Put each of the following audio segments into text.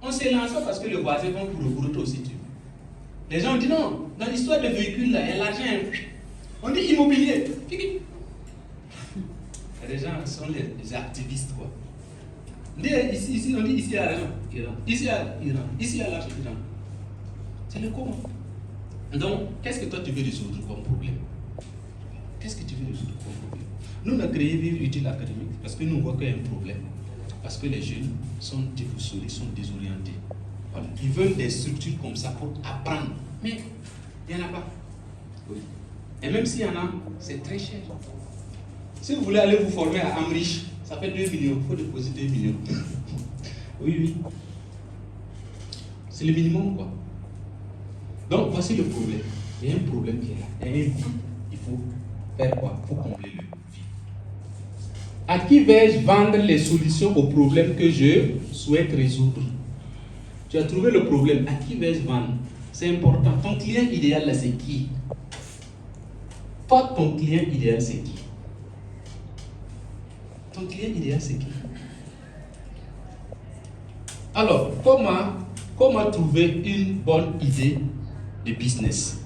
On s'est lancé parce que le voisin va pour toi aussi. Les gens ont dit non, dans l'histoire de véhicules, là, il y a l'argent. On dit immobilier. Les gens sont les activistes, quoi. Ici, on dit ici il y a l'argent. Ici il y a Iran. Ici il y a l'argent. C'est le comment. Donc, qu'est-ce que toi tu veux résoudre comme problème? Qu'est-ce que tu veux résoudre comme problème? Nous, on a créé Vivre Utile Académique parce que nous, on voit qu'il y a un problème. Parce que les jeunes sont déboussolés, sont désorientés. Voilà. Ils veulent des structures comme ça pour apprendre. Mais il n'y en a pas. Oui. Et même s'il y en a, c'est très cher. Si vous voulez aller vous former à Amrich, ça fait 2 millions. Il faut déposer 2 millions. Oui. C'est le minimum, quoi. Donc, voici le problème. Il y a un problème qui est là. Il y a un vide. Il faut faire quoi? Il faut combler le vide. À qui vais-je vendre les solutions aux problèmes que je souhaite résoudre? Tu as trouvé le problème. À qui vais-je vendre? C'est important. Ton client idéal, là, c'est qui? Toi, ton client idéal, c'est qui? Ton client idéal, c'est qui? Alors, comment trouver une bonne idée de business?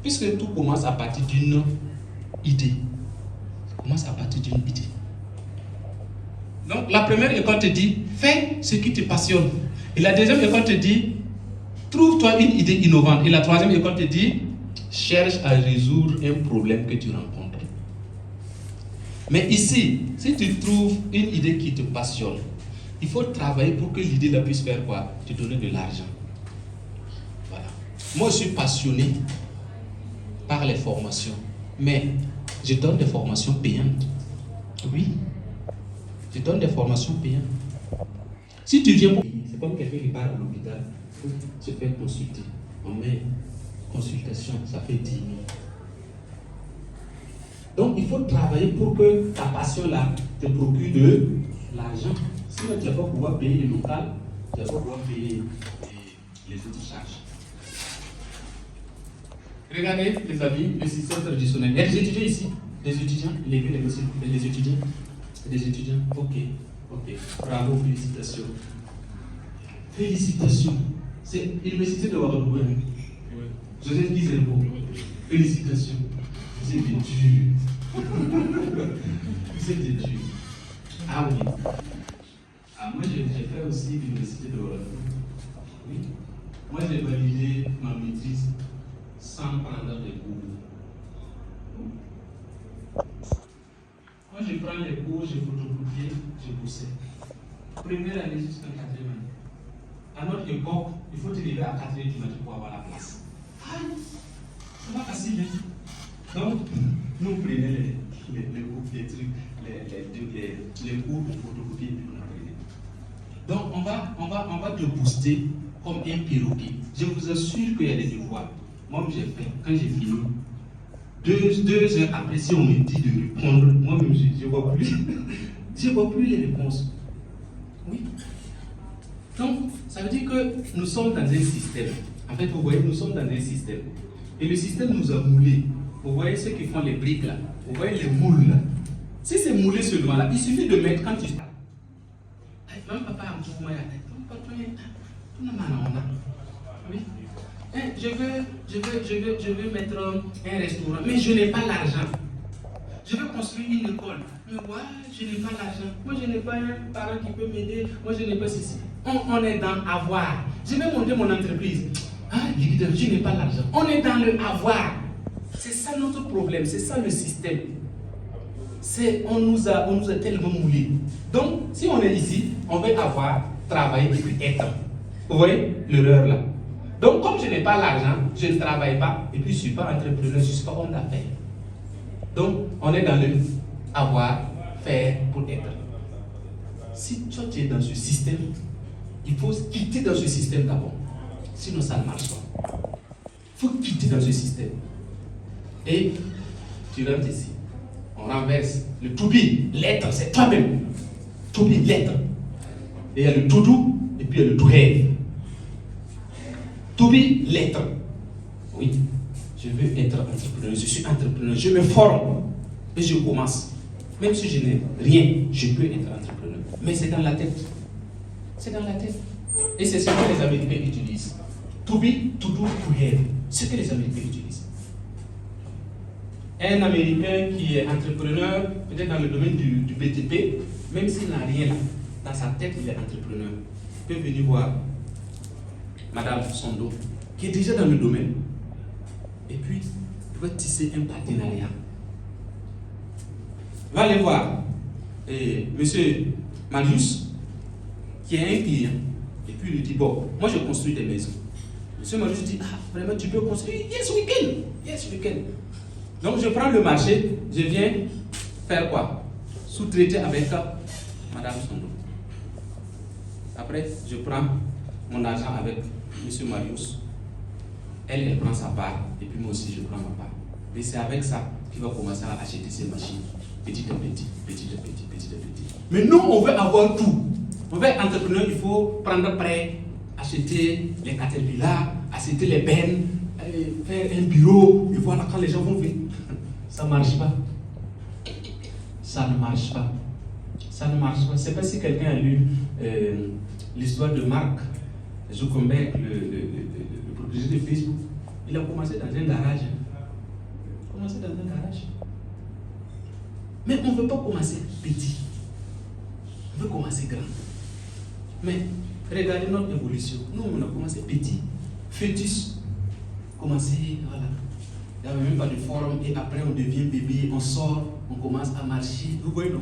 Puisque tout commence à partir d'une idée. Ça commence à partir d'une idée. Donc, la première école te dit, fais ce qui te passionne. Et la deuxième école te dit, trouve-toi une idée innovante. Et la troisième école te dit, cherche à résoudre un problème que tu rencontres. Mais ici, si tu trouves une idée qui te passionne, il faut travailler pour que l'idée là puisse faire quoi? Te donner de l'argent. Voilà. Moi, je suis passionné par les formations. Mais je donne des formations payantes. Oui. Je donne des formations payantes. Si tu viens pour... C'est comme quelqu'un qui part à l'hôpital pour se faire consulter. On met consultation, ça fait 10 000. Donc, il faut travailler pour que ta passion-là te procure de l'argent. Sinon, tu ne vas pas pouvoir payer le local, tu ne vas pas pouvoir payer les autres charges. Regardez, les amis, le système traditionnel. Il y a des étudiants ici, des étudiants, les étudiants, des étudiants. Ok. Bravo, félicitations. Félicitations. C'est l'université de Ouagadougou. Joseph Kizerbo. Félicitations. Vous êtes des durs. Vous êtes des durs. Ah oui. Moi, j'ai fait aussi l'université de Ouagadougou. Oui. Moi, j'ai validé ma maîtrise sans prendre des cours. Moi, je prends les cours, je photocopiais, je bossais. Première année jusqu'à 4e année. À notre époque, il faut te lever à 4h du matin pour avoir la place. C'est pas facile, hein? Donc, nous prenons les trucs, les cours pour photocopier et puis on apprenait. Donc, on va te booster comme un perroquet. Je vous assure qu'il y a des devoirs. Moi, j'ai fait, quand j'ai fini, 2 heures après, si on me dit de répondre, moi-même, je ne vois plus. Je ne vois plus les réponses. Oui. Donc, ça veut dire que nous sommes dans un système. En fait, vous voyez, nous sommes dans un système. Et le système nous a moulés. Vous voyez ceux qui font les briques là. Vous voyez les moules là. Si c'est moulé seulement là, il suffit de mettre quand tu... Même papa, oui. Je veux mettre un restaurant, mais je n'ai pas l'argent. Je veux construire une école, mais ouais, je n'ai pas l'argent. Moi, je n'ai pas un parent qui peut m'aider. Moi, je n'ai pas ceci. On est dans avoir. Je vais monter mon entreprise. Ah, leader, je n'ai pas l'argent. On est dans le avoir. C'est ça notre problème, c'est ça le système. On nous a tellement moulés. Donc, si on est ici, on veut avoir, travailler et puis être. Vous voyez l'erreur là. Donc, comme je n'ai pas l'argent, je ne travaille pas, et puis je ne suis pas entrepreneur, je ne suis pas homme d'affaires. Donc, on est dans le avoir, faire pour être. Si toi tu es dans ce système, il faut quitter dans ce système d'abord. Sinon, ça ne marche pas. Il faut quitter dans ce système. Et tu rentres ici. On renverse le to be, l'être, c'est toi-même. To be, l'être. Et il y a le to do, et puis il y a le to have. To be, l'être. Oui, je veux être entrepreneur, je suis entrepreneur, je me forme et je commence. Même si je n'ai rien, je peux être entrepreneur. Mais c'est dans la tête. C'est dans la tête. Et c'est ce que les Américains utilisent. To be, to do, to have. C'est ce que les Américains utilisent. Un Américain qui est entrepreneur, peut-être dans le domaine du BTP, même s'il n'a rien là, dans sa tête, il est entrepreneur, peut venir voir Madame Sondo, qui est déjà dans le domaine, et puis il peut tisser un partenariat. Va aller voir Monsieur Marius, qui est un client, et puis il lui dit, bon, moi je construis des maisons. Monsieur Marius dit, ah, vraiment tu peux construire? Yes, we can. Yes, we can. Donc je prends le marché, je viens faire quoi? Sous-traiter avec Madame Sondo. Après, je prends mon argent avec Monsieur Marius. Elle prend sa part, et puis moi aussi je prends ma part. Et c'est avec ça qu'il va commencer à acheter ses machines, petit à petit, petit à petit, petit à petit. Mais nous, on veut avoir tout. On veut être entrepreneur, il faut prendre prêt, acheter les caterpillars, acheter les bennes, faire un bureau, et voilà quand les gens vont venir. Ça ne marche pas. Ça ne marche pas. Ça ne marche pas. Je ne sais pas si quelqu'un a lu l'histoire de Mark Zuckerberg, le propriétaire de Facebook. Il a commencé dans un garage. Mais on ne veut pas commencer petit. On veut commencer grand. Mais regardez notre évolution. Nous, on a commencé petit. Fœtus. Commencer, voilà. Il n'y avait même pas de forum. Et après, on devient bébé, on sort, on commence à marcher. Vous voyez, non?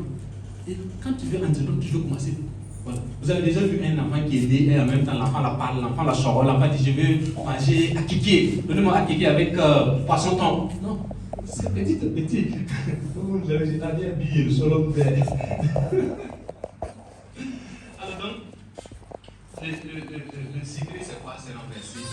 Et quand tu veux entreprendre, tu veux commencer. Voilà. Vous avez déjà vu un enfant qui est né et en même temps l'enfant la parle, l'enfant la chore, l'enfant dit je veux manger akiki. Donnez-moi akiki avec poisson thon. Non, c'est petit à petit. Vous l'avez dit, t'as bien habillé le sol homme vert. Alors donc, le secret c'est quoi? C'est renverser.